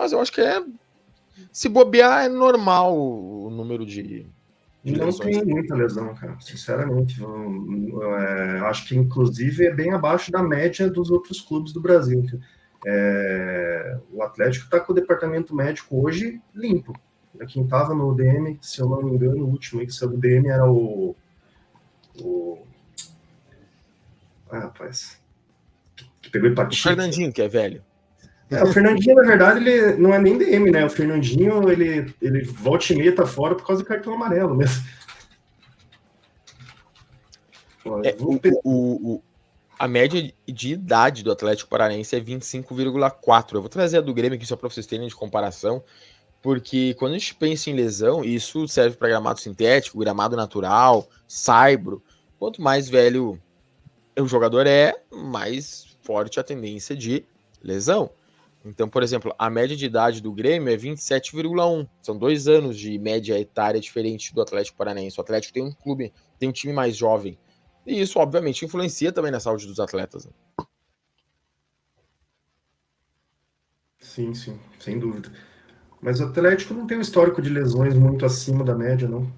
Mas eu acho que se bobear, é normal o número de Não lesões. tem muita lesão, cara, sinceramente. Acho que, inclusive, é bem abaixo da média dos outros clubes do Brasil. O Atlético está com o departamento médico hoje limpo. Quem estava no DM, se eu não me engano, o último que saiu do DM era rapaz, que pegou hepatite. O Fernandinho, que é velho. O Fernandinho, na verdade, ele não é nem DM, né? O Fernandinho, ele volta e meia tá fora por causa do cartão amarelo mesmo. A média de idade do Atlético Paranaense é 25,4. Eu vou trazer a do Grêmio aqui só para vocês terem de comparação, porque quando a gente pensa em lesão, isso serve para gramado sintético, gramado natural, saibro. Quanto mais velho o jogador mais forte a tendência de lesão. Então, por exemplo, a média de idade do Grêmio é 27,1. São 2 anos de média etária diferente do Atlético Paranaense. O Atlético tem um time mais jovem. E isso, obviamente, influencia também na saúde dos atletas. Né? Sim, sem dúvida. Mas o Atlético não tem um histórico de lesões muito acima da média, não.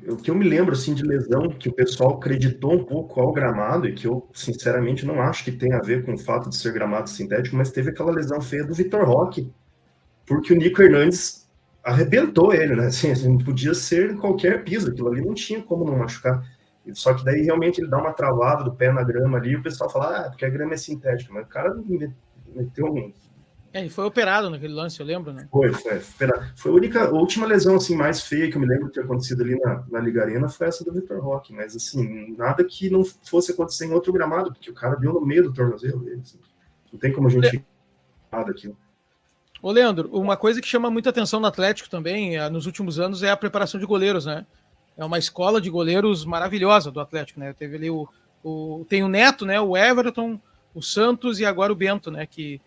O que eu me lembro assim, de lesão que o pessoal acreditou um pouco ao gramado, e que eu, sinceramente, não acho que tem a ver com o fato de ser gramado sintético, mas teve aquela lesão feia do Vitor Roque, porque o Nico Hernandes arrebentou ele, né? Assim, não podia ser em qualquer piso, aquilo ali não tinha como não machucar. Só que daí realmente ele dá uma travada do pé na grama ali, e o pessoal fala, porque a grama é sintética, mas o cara meteu um. Ele foi operado naquele lance, eu lembro, né? Foi a última lesão assim, mais feia que eu me lembro de ter acontecido ali na Liga Arena foi essa do Vitor Roque, mas assim, nada que não fosse acontecer em outro gramado, porque o cara deu no meio do tornozelo dele, assim. Não tem como a gente nada aquilo. Ô, Leandro, uma coisa que chama muita atenção no Atlético também, nos últimos anos, é a preparação de goleiros, né? É uma escola de goleiros maravilhosa do Atlético, né? Teve ali tem o Neto, né? O Everton, o Santos e agora o Bento, né? Que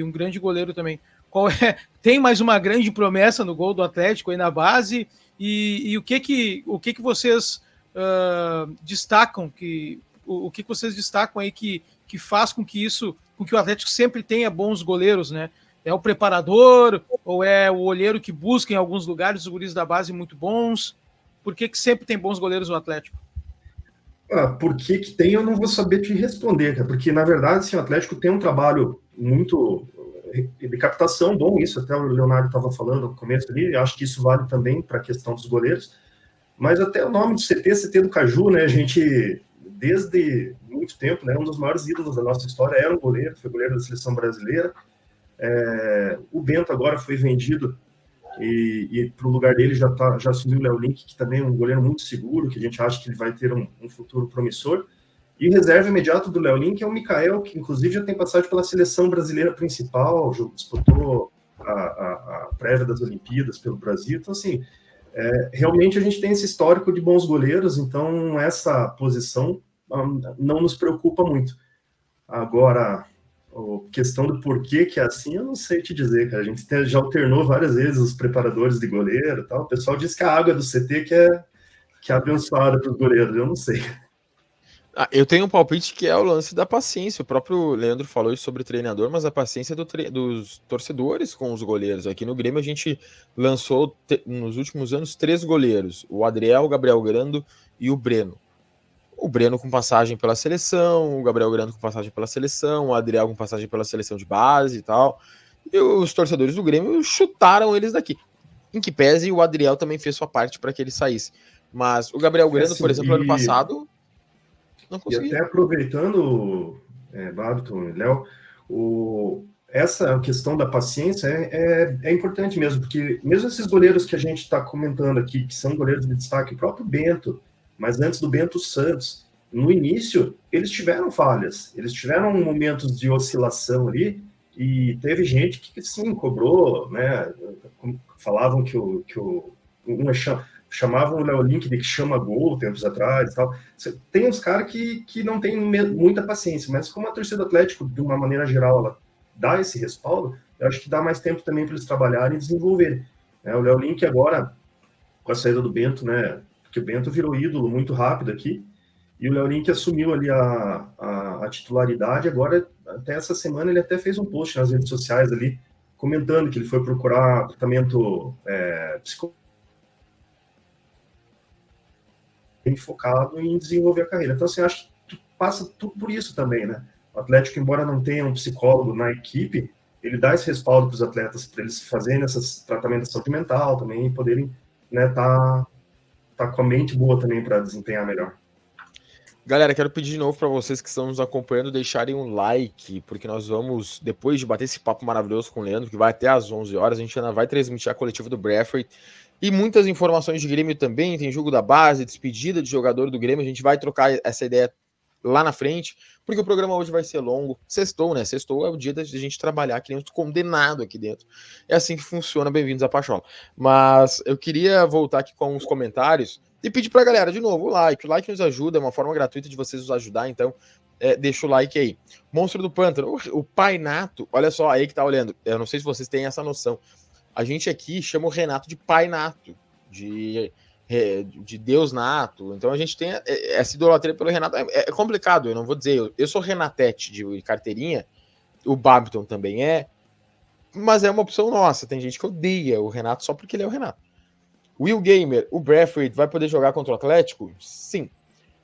um grande goleiro também. Tem mais uma grande promessa no gol do Atlético aí na base, e o que vocês destacam, o que vocês destacam aí que faz com que o Atlético sempre tenha bons goleiros, né? É o preparador, ou é o olheiro que busca em alguns lugares os guris da base muito bons? Por que sempre tem bons goleiros no Atlético? Por que tem, eu não vou saber te responder, cara, porque na verdade assim, o Atlético tem um trabalho muito de captação bom, isso até o Leonardo estava falando no começo ali, acho que isso vale também para a questão dos goleiros, mas até o nome do CT do Caju, né, a gente, desde muito tempo, né, um dos maiores ídolos da nossa história era um goleiro, foi goleiro da seleção brasileira. O Bento agora foi vendido e para o lugar dele já assumiu o Léo Link, que também é um goleiro muito seguro, que a gente acha que ele vai ter um futuro promissor. E reserva imediato do Léo Link é o Mikael, que inclusive já tem passagem pela seleção brasileira principal, disputou a prévia das Olimpíadas pelo Brasil. Então, assim, realmente a gente tem esse histórico de bons goleiros, então essa posição não nos preocupa muito. Agora, a questão do porquê que é assim, eu não sei te dizer, cara. A gente já alternou várias vezes os preparadores de goleiro e tal. O pessoal diz que a água do CT que é abençoada para os goleiros, eu não sei. Eu tenho um palpite que é o lance da paciência. O próprio Leandro falou isso sobre o treinador, mas a paciência dos torcedores com os goleiros. Aqui no Grêmio a gente lançou nos últimos anos 3 goleiros: o Adriel, o Gabriel Grando e o Breno. O Breno com passagem pela seleção, o Gabriel Grando com passagem pela seleção, o Adriel com passagem pela seleção de base e tal. E os torcedores do Grêmio chutaram eles daqui. Em que pese o Adriel também fez sua parte para que ele saísse. Mas o Gabriel Grando, por exemplo, ano passado, não conseguiu. E até aproveitando, Babiton e Léo, essa questão da paciência é importante mesmo, porque mesmo esses goleiros que a gente está comentando aqui, que são goleiros de destaque, o próprio Bento, mas antes do Bento, Santos, no início, eles tiveram falhas, eles tiveram momentos de oscilação ali, e teve gente que sim, cobrou, né? Falavam que chamavam o Léo Link de que chama gol tempos atrás e tal. Tem uns caras que não tem muita paciência, mas como a torcida do Atlético, de uma maneira geral, ela dá esse respaldo, eu acho que dá mais tempo também para eles trabalharem e desenvolverem. O Léo Link agora, com a saída do Bento, né? Porque o Bento virou ídolo muito rápido aqui, e o Léo Link assumiu ali a a titularidade. Agora, até essa semana, ele até fez um post nas redes sociais ali, comentando que ele foi procurar tratamento psicológico bem focado em desenvolver a carreira. Então, assim, acho que passa tudo por isso também, né? O Atlético, embora não tenha um psicólogo na equipe, ele dá esse respaldo para os atletas, para eles fazerem esses tratamentos de saúde mental também, e poderem, né, tá com a mente boa também para desempenhar melhor. Galera, quero pedir de novo para vocês que estão nos acompanhando deixarem um like, porque nós vamos, depois de bater esse papo maravilhoso com o Leandro, que vai até às 11 horas, a gente ainda vai transmitir a coletiva do Braithwaite e muitas informações de Grêmio também, tem jogo da base, despedida de jogador do Grêmio, a gente vai trocar essa ideia lá na frente, porque o programa hoje vai ser longo. Sextou, né? Sextou é o dia da gente trabalhar aqui dentro, condenado aqui dentro. É assim que funciona, bem-vindos à Pachola. Mas eu queria voltar aqui com os comentários e pedir pra galera, de novo, o like nos ajuda, é uma forma gratuita de vocês nos ajudar, então deixa o like aí. Monstro do Pântano, o Pai Nato, olha só, aí que tá olhando, eu não sei se vocês têm essa noção, a gente aqui chama o Renato de Pai Nato, de Deus nato, então a gente tem essa idolatria pelo Renato, é complicado, eu não vou dizer, eu sou Renatete de carteirinha, o Babiton também mas é uma opção nossa, tem gente que odeia o Renato só porque ele é o Renato. Will Gamer, o Braithwaite vai poder jogar contra o Atlético? Sim.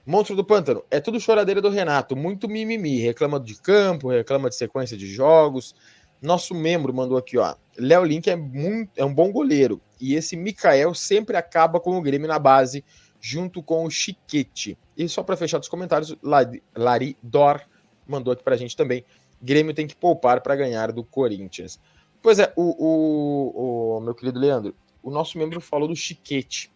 Monstro do Pântano, é tudo choradeira do Renato, muito mimimi, reclama de campo, reclama de sequência de jogos. Nosso membro mandou aqui, ó, Léo Link é um bom goleiro, e esse Mikael sempre acaba com o Grêmio na base, junto com o Chiquete. E só para fechar os comentários, Lari Dor mandou aqui pra gente também, Grêmio tem que poupar para ganhar do Corinthians. Pois é, o meu querido Leandro, o nosso membro falou do Chiquete.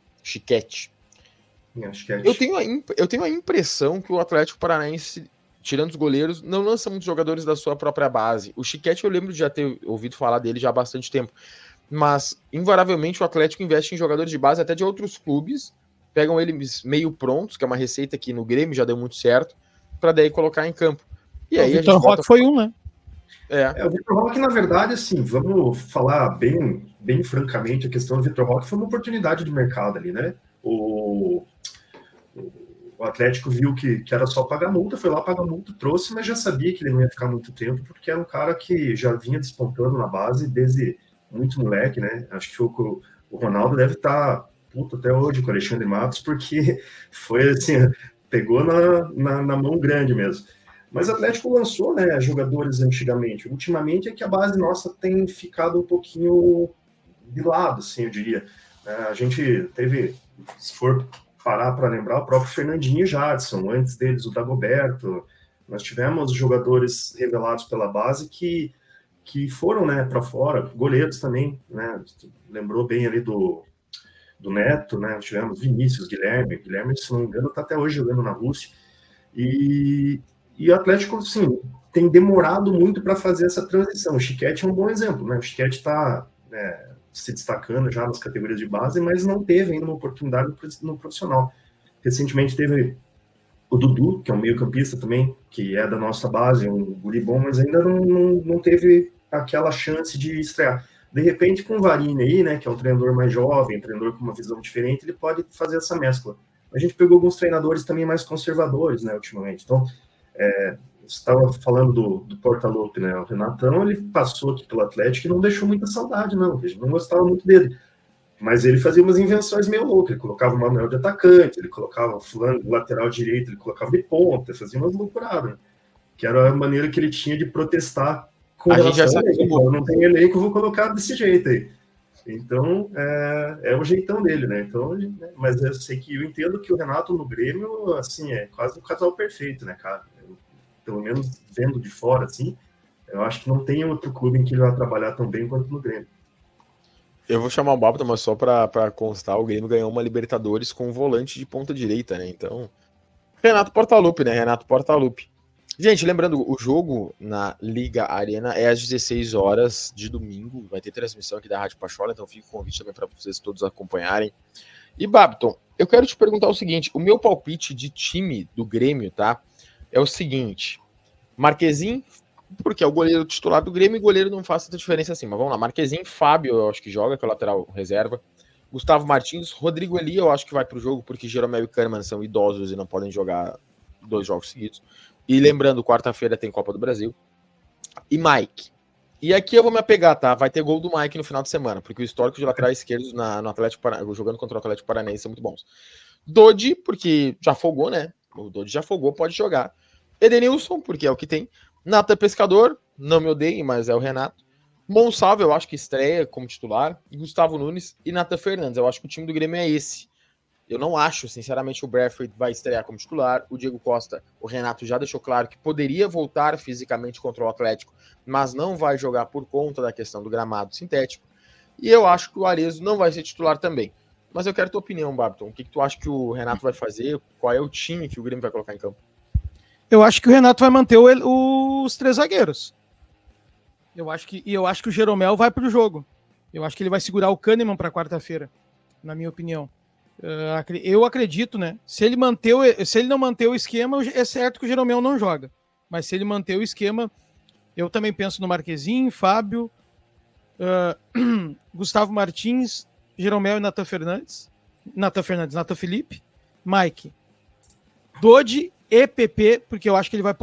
Eu tenho a impressão que o Atlético Paranaense, tirando os goleiros, não lança muitos jogadores da sua própria base. O Chiquete eu lembro de já ter ouvido falar dele já há bastante tempo. Mas, invariavelmente, o Atlético investe em jogadores de base até de outros clubes, pegam eles meio prontos, que é uma receita que no Grêmio já deu muito certo, para daí colocar em campo. E aí o Vitor Roque foi um, né? O Vitor Roque, na verdade, assim, vamos falar bem francamente, a questão do Vitor Roque foi uma oportunidade de mercado ali, né? O Atlético viu que era só pagar multa, foi lá pagar multa, trouxe, mas já sabia que ele não ia ficar muito tempo, porque era um cara que já vinha despontando na base desde muito moleque, né? Acho que o Ronaldo deve estar puto até hoje com o Alexandre Matos, porque foi assim, pegou na mão grande mesmo. Mas o Atlético lançou, né, jogadores antigamente. Ultimamente é que a base nossa tem ficado um pouquinho de lado, assim, eu diria. A gente teve, se for parar para lembrar, o próprio Fernandinho e Jadson, antes deles o Dagoberto. Nós tivemos jogadores revelados pela base que foram, né, para fora, goleiros também, né, lembrou bem ali do Neto, né, nós tivemos Vinícius, Guilherme, se não me engano, está até hoje jogando na Rússia. E o Atlético, sim, tem demorado muito para fazer essa transição. O Chiquete é um bom exemplo, né? O Chiquete está se destacando já nas categorias de base, mas não teve ainda uma oportunidade no profissional. Recentemente teve o Dudu, que é um meio-campista também, que é da nossa base, um guri bom, mas ainda não teve aquela chance de estrear. De repente, com o Varini aí, né, que é um treinador mais jovem, um treinador com uma visão diferente, ele pode fazer essa mescla. A gente pegou alguns treinadores também mais conservadores, né, ultimamente. Então, você estava falando do Portaluppi, né? O Renatão, ele passou aqui pelo Atlético e não deixou muita saudade, não. A gente não gostava muito dele. Mas ele fazia umas invenções meio loucas. Ele colocava o Manuel de atacante, ele colocava o fulano de lateral direito, ele colocava de ponta, fazia umas loucuradas, né? Que era a maneira que ele tinha de protestar com relação a ele. Eu não tenho elenco, eu vou colocar desse jeito aí. Então, é o jeitão dele, né? Então, mas eu sei que eu entendo que o Renato no Grêmio, assim, é quase um casal perfeito, né, cara? Pelo menos vendo de fora, assim, eu acho que não tem outro clube em que ele vai trabalhar tão bem quanto no Grêmio. Eu vou chamar o Babton, mas só para constar, o Grêmio ganhou uma Libertadores com um volante de ponta direita, né? Então, Renato Portaluppi, né? Renato Portaluppi. Gente, lembrando, o jogo na Liga Arena é às 16 horas de domingo, vai ter transmissão aqui da Rádio Pachola, então fica o convite também para vocês todos acompanharem. E, Babton, eu quero te perguntar o seguinte, o meu palpite de time do Grêmio, tá? É o seguinte, Marquezin, porque é o goleiro titular do Grêmio e goleiro não faz tanta diferença assim, mas vamos lá, Marquezin, Fábio, eu acho que joga, que é o lateral reserva, Gustavo Martins, Rodrigo Eli, eu acho que vai pro jogo, porque Jeromel e Kahneman são idosos e não podem jogar 2 jogos seguidos, E lembrando, quarta-feira tem Copa do Brasil. E Mike. E aqui eu vou me apegar, tá? Vai ter gol do Mike no final de semana, porque o histórico de laterais esquerdos no Atlético jogando contra o Atlético Paranaense são muito bons. Dodi, porque já folgou, né? O Dodi já folgou, pode jogar. Edenilson, porque é o que tem. Nata Pescador, não me odeiem, mas é o Renato. Monsalve, eu acho que estreia como titular. E Gustavo Nunes e Natan Fernandes. Eu acho que o time do Grêmio é esse. Eu não acho, sinceramente, o Braithwaite vai estrear como titular. O Diego Costa, o Renato já deixou claro que poderia voltar fisicamente contra o Atlético, mas não vai jogar por conta da questão do gramado sintético. E eu acho que o Arezzo não vai ser titular também. Mas eu quero tua opinião, Babiton. O que tu acha que o Renato vai fazer? Qual é o time que o Grêmio vai colocar em campo? Eu acho que o Renato vai manter os 3 zagueiros. Eu acho que o Jeromel vai pro jogo. Eu acho que ele vai segurar o Kahneman para quarta-feira, na minha opinião. Eu acredito, né? Se ele não manter o esquema, é certo que o Jeromel não joga. Mas se ele manter o esquema, eu também penso no Marquezinho, Fábio, Gustavo Martins, Jeromel e Natan Felipe, Mike, Dodi e PP, porque eu acho que ele vai